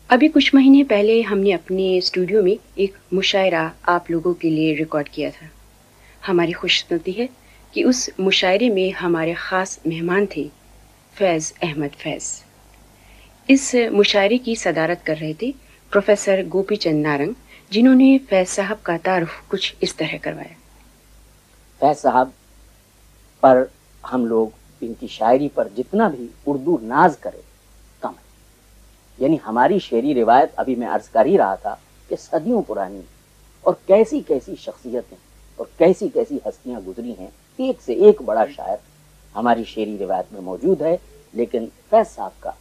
ابھی کچھ مہینے پہلے ہم نے اپنے اسٹوڈیو میں ایک مشاعرہ آپ لوگوں کے لیے ریکارڈ کیا تھا. ہماری خوش قسمتی ہے کہ اس مشاعرے میں ہمارے خاص مہمان تھے فیض احمد فیض. اس مشاعرے کی صدارت کر رہے تھے پروفیسر گوپی چند نارنگ، جنہوں نے فیض صاحب کا تعارف کچھ اس طرح کروایا. فیض صاحب پر ہم لوگ ان کی شاعری پر جتنا بھی اردو ناز کرے کم ہے. یعنی ہماری شعری روایت ابھی میں عرض کر ہی رہا تھا کہ صدیوں پرانی اور کیسی کیسی شخصیتیں اور کیسی کیسی ہستیاں گزری ہیں. ایک سے ایک بڑا شاعر ہماری شعری روایت میں موجود ہے. لیکن فیض صاحب کا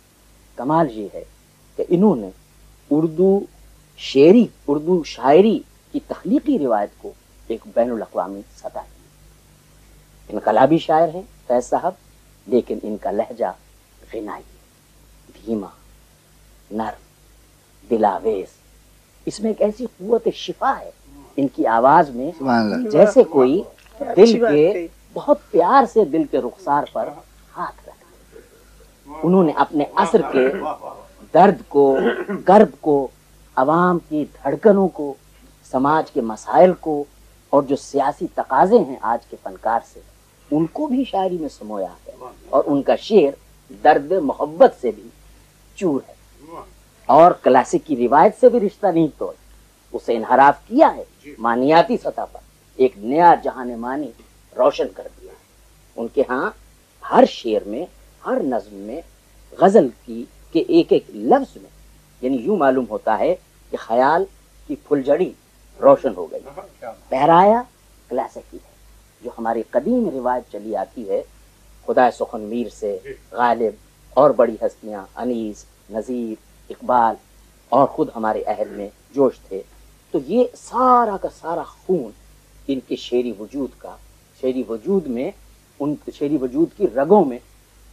کمال یہ ہے کہ انہوں نے اردو شاعری کی تخلیقی روایت کو ایک بین الاقوامی سطح دی. انقلابی شاعر ہیں فیض صاحب، لیکن ان کا لہجہ غنائی، دھیما، نرم، دلاویز. اس میں ایک ایسی قوت شفا ہے ان کی آواز میں، جیسے کوئی دل کے بہت پیار سے دل کے رخسار پر ہاتھ رکھا. انہوں نے اپنے عصر کے درد کو، کرب کو، عوام کی دھڑکنوں کو، سماج کے مسائل کو اور جو سیاسی تقاضے ہیں آج کے فنکار سے، ان کو بھی شاعری میں سمویا ہے. اور ان کا شعر درد محبت سے بھی چور ہے اور کلاسک کی روایت سے بھی رشتہ نہیں توڑ، اسے انحراف کیا ہے. معنیاتی سطح پر ایک نیا جہان معنی روشن کر دیا ہے. ان کے ہاں ہر شعر میں، ہر نظم میں، غزل کی کہ ایک ایک لفظ میں یعنی یوں معلوم ہوتا ہے کہ خیال کی پھلجھڑی روشن ہو گئی. پہرایا کلاسکی ہے جو ہماری قدیم روایت چلی آتی ہے. خدا سخن میر سے غالب اور بڑی ہستیاں انیس، نذیر، اقبال اور خود ہمارے عہد میں جوش تھے. تو یہ سارا کا سارا خون ان کے شعری وجود کا، شعری وجود میں، ان شعری وجود کی رگوں میں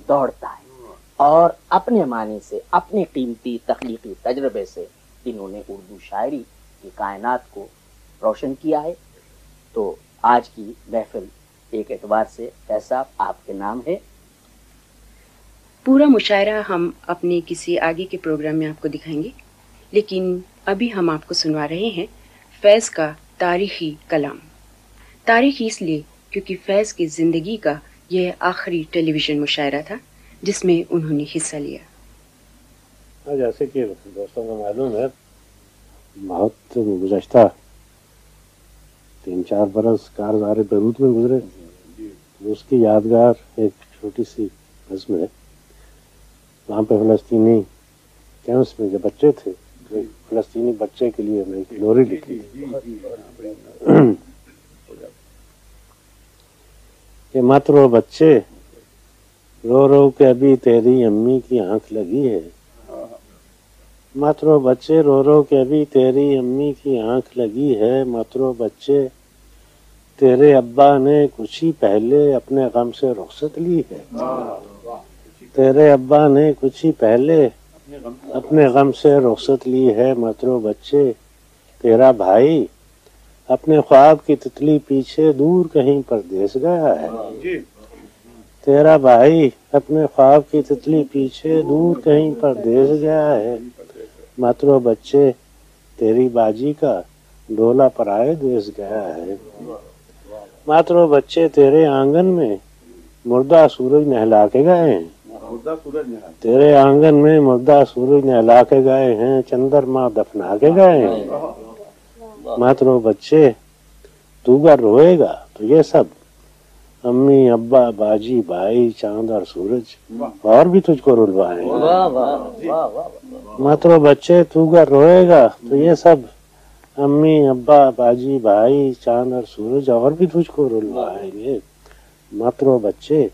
دوڑتا ہے. اور اپنے معنی سے، اپنے قیمتی تخلیقی تجربے سے انہوں نے اردو شاعری کی کائنات کو روشن کیا ہے. تو آج کی محفل ایک اعتبار سے ایسا آپ کے نام ہے. پورا مشاعرہ ہم اپنے کسی آگے کے پروگرام میں آپ کو دکھائیں گے، لیکن ابھی ہم آپ کو سنوا رہے ہیں فیض کا تاریخی کلام. تاریخی اس لیے کیونکہ فیض کی زندگی کا یہ آخری ٹیلی ویژن مشاعرہ تھا جس میں انہوں نے حصہ لیا. جیسے کہ دوستوں کو معلوم ہے، بہت گزشتہ 3-4 برس کارزار بیروت میں گزرے. اس کی یادگار ایک چھوٹی سی نظم ہے. وہاں پہ فلسطینی کیمپس میں جو بچے تھے، فلسطینی بچے کے لیے میں ایک لوری لکھی کہ مت رو بچے، رو رو کے ابھی تیری امی کی آنکھ لگی ہے. مت رو بچے، رو رو کے ابھی تیری امی کی آنکھ لگی ہے. مت رو بچے، تیرے ابا نے کچھ ہی پہلے اپنے غم سے رخصت لی ہے. تیرے ابا نے کچھ ہی پہلے اپنے غم سے رخصت لی ہے. مت رو بچے، تیرا بھائی اپنے خواب کی تتلی پیچھے دور کہیں پردیس گیا ہے. تیرا بھائی اپنے خواب کی تتلی پیچھے دور کہیں پردیس گیا ہے. مت رو بچے، تیری باجی کا ڈولا پرائے دیس گیا ہے. مت رو بچے، تیرے آنگن میں مردہ سورج نہلا کے گئے ہیں. تیرے آنگن میں مردہ سورج نہلا کے گئے ہیں. چندرما دفنا کے گئے ہیں. مت رو بچے، تو گر روئے گا تو یہ سب امی، ابا، باجی، بھائی، چاند اور سورج اور بھی تجھ کو رلوائیں. مت رو بچے، تو گر روئے گا تو یہ سب امی، ابا، باجی، بھائی، چاند اور سورج اور بھی تجھ کو رلوائیں گے. مت رو بچے،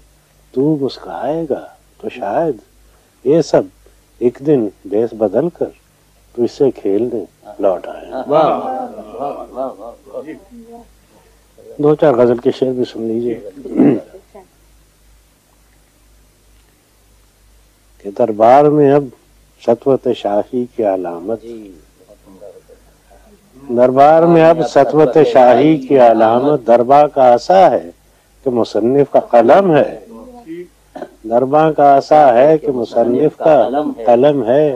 تو مسکرائے گا تو شاید یہ سب ایک دن بیس بدل کر تو اس سے کھیلنے لوٹ آئے. 2-4 غزل کے شعر بھی سن لیجیے. کہ دربار میں اب سطوت شاہی کی علامت، دربار میں اب سطوت شاہی کی علامت، دربار کا عصا ہے کہ مصنف کا قلم ہے. دربار کا عصا ہے کہ مصنف کا قلم ہے.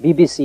BBC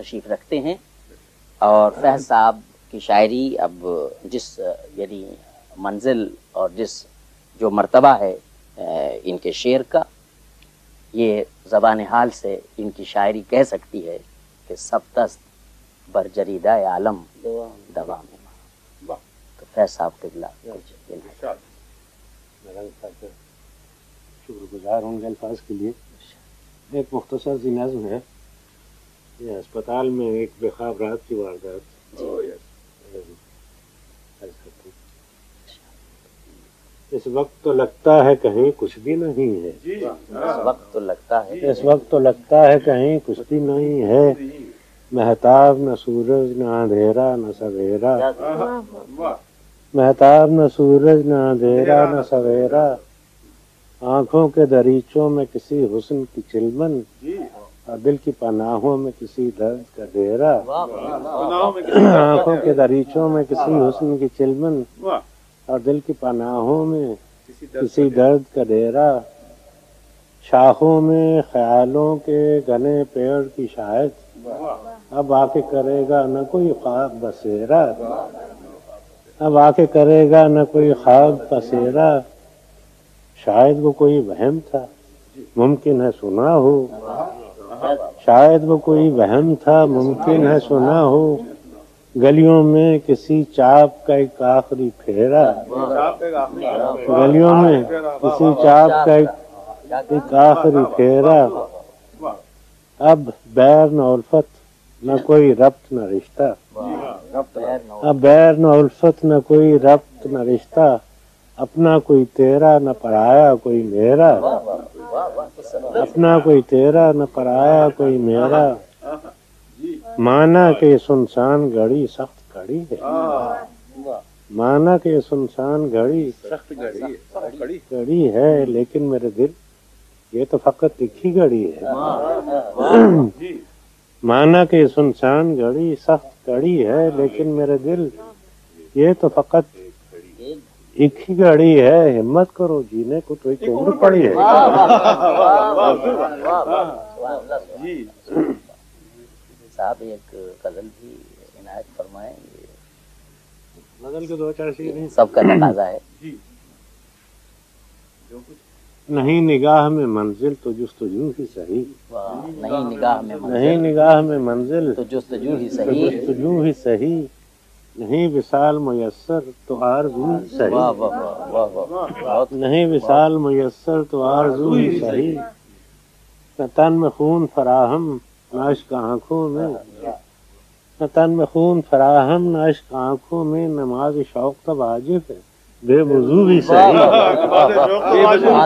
تشریف رکھتے ہیں. اور فیض صاحب کی شاعری اب جس یعنی منزل اور جس جو مرتبہ ہے ان کے شعر کا، یہ زبان حال سے ان کی شاعری کہہ سکتی ہے کہ سب دست بر جریدہ عالم دوام. تو فیض صاحب قبلہ شکر گزار ہوں گے الفاظ کے لیے. ایک مختصر سی نظم ہے. یہ ہسپتال میں ایک بے خواب رات کی واردات. اس وقت تو لگتا ہے کہیں کچھ بھی نہیں ہے. اس وقت تو لگتا ہے اس وقت تو لگتا ہے کہیں کچھ بھی نہیں ہے. مہتاب نہ سورج نہ اندھیرا نہ سویرا. مہتاب نہ سورج نہ اندھیرا نہ سویرا. آنکھوں کے دریچوں میں کسی حسن کی چلمن اور دل کی پناہوں میں کسی درد کا ڈیرا. آنکھوں کے دریچوں میں کسی حسن کی چلمن اور دل کی پناہوں میں کسی درد کا ڈیرا. شاخوں میں خیالوں کے گھنے پیڑ کی شاید اب آ کے کرے گا نہ کوئی خواب بسیرا. اب آ کے کرے گا نہ کوئی خواب بسیرا. شاید وہ کوئی وہم تھا ممکن ہے سنا ہو. شاید وہ کوئی وہم تھا ممکن ہے سنا ہو. گلیوں میں کسی چاپ کا ایک آخری پھیرا. گلیوں میں کسی چاپ کا ایک آخری پھیرا. اب بیر نہ الفت نہ کوئی ربط نہ رشتہ. اب بیر نہ الفت نہ کوئی ربط نہ رشتہ. اپنا کوئی تیرا نہ پرایا کوئی میرا. اپنا کوئی تیرا نہ پرایا کوئی میرا. مانا کہ سنسان گھڑی سخت گھڑی ہے. مانا کہ سنسان گھڑی سخت گھڑی ہے لیکن میرے دل یہ تو فقط ایک ہی گھڑی ہے. مانا کہ سنسان گھڑی سخت گھڑی ہے لیکن میرے دل یہ تو فقط ایک ہی گھڑی ہے. ہمت کرو جینے کو تو ایک عمر پڑی ہے. صاحب ایک غزل بھی عنایت فرمائیں. غزل کے دو چار شعر سب کا تقاضا ہے. نہیں نگاہ میں منزل تو جستجو ہی صحیح. نہیں نگاہ میں نہیں نگاہ میں منزل تو جستجو ہی تو صحیح. جستجو ہی صحیح. نہیں وصال میسر تو آرزو ہی صحیح. نہیں وصال میسر تو آرزو ہی صحیح. نہ تن میں خون فراہم نہ عشق آنکھوں میں. نہ تن میں خون فراہم نہ عشق آنکھوں میں. نماز شوق تو واجب ہے بے وضو ہی صحیح. نماز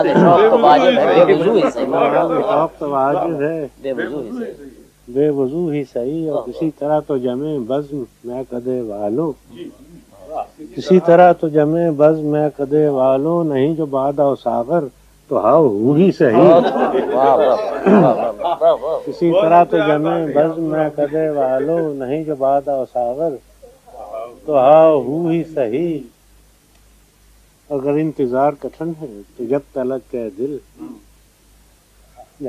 شوق تو واجب ہے بے وضو ہی صحیح. نماز شوق تو واجب ہے بے وضو ہی صحیح. بے وضو ہی صحیح. اور کسی طرح تو جمے بزم میں کدے والو. کسی طرح تو جمے بزم میں کدے والو. نہیں جو بادہ و ساغر تو ہاؤ ہو ہی صحیح. کسی طرح تو جمے بزم میں کدے والو. نہیں جو بادہ و ساغر تو ہاؤ ہو ہی صحیح. اگر انتظار کٹھن ہے تو جب تلک کے دل.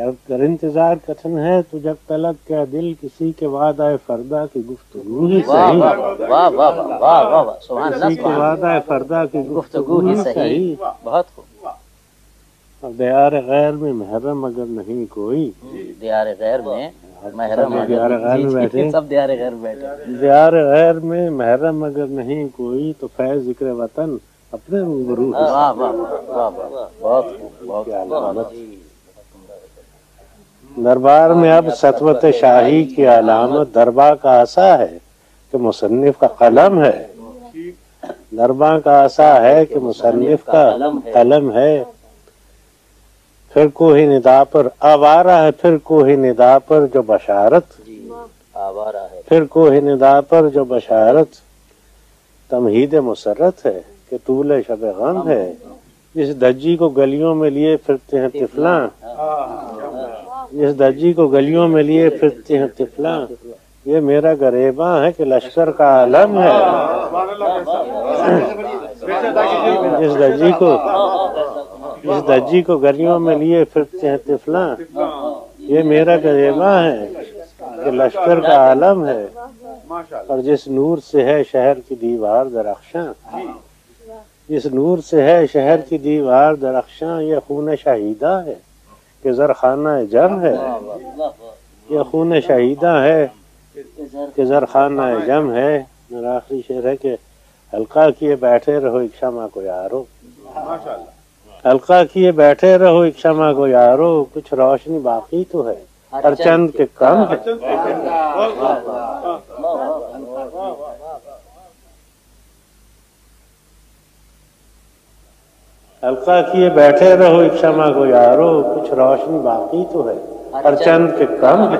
اگر انتظار کٹھن ہے تو جب تلک کے دل. کسی کے وعدہ فردا کی گفتگو ہی صحیح. کسی کے وعدہ فردا کی گفتگو ہی صحیح. بہت خوب. اب دیار غیر میں محرم اگر نہیں کوئی. دیار غیر میں محرم دیار غیر میں بیٹھے سب دیار غیر میں بیٹھے. دیار غیر میں محرم اگر نہیں کوئی تو فیض ذکر وطن اپنے روبرو. بہت بہت. دربار میں اب سطوت شاہی کی علامت دربار کا عصا ہے کہ مصنف کا قلم ہے. دربار کا عصا ہے کہ مصنف کا قلم ہے. پھر کوہ ندا پر آوارہ ہے. پھر کوہ ندا پر جو بشارت. پھر کوہ ندا پر جو بشارت تمہید مسرت ہے کہ طول شب غم ہے. جس دجی کو گلیوں میں لیے پھرتے ہیں طفلاں. جس دجی کو گلیوں میں لیے پھرتے ہیں طفلاں. یہ میرا گریباں ہے کہ لشکر کا عالم ہے. جس دجی کو گلیوں میں لیے پھرتے ہیں طفلاں. یہ میرا گریباں ہے کہ لشکر کا عالم ہے، اور جس نور سے ہے شہر کی دیوار درخشاں، جس نور سے ہے شہر کی دیوار درخشاں، یہ خون شہیدہ ہے کہ زرخانہ جم ہے، یہ خون شہیدہ ہے کہ زرخانہ جم ہے۔ میرا آخری شعر ہے کہ حلقہ کیے بیٹھے رہو ایک شمع کو یارو، حلقہ کیے بیٹھے رہو ایک شمع کو یارو، کچھ روشنی باقی تو ہے ہر چند کے کم ہے۔ حلقہ کیے بیٹھے رہو ایک شمع کو یارو، کچھ روشنی باقی تو ہے ہر چند کے کم ہے۔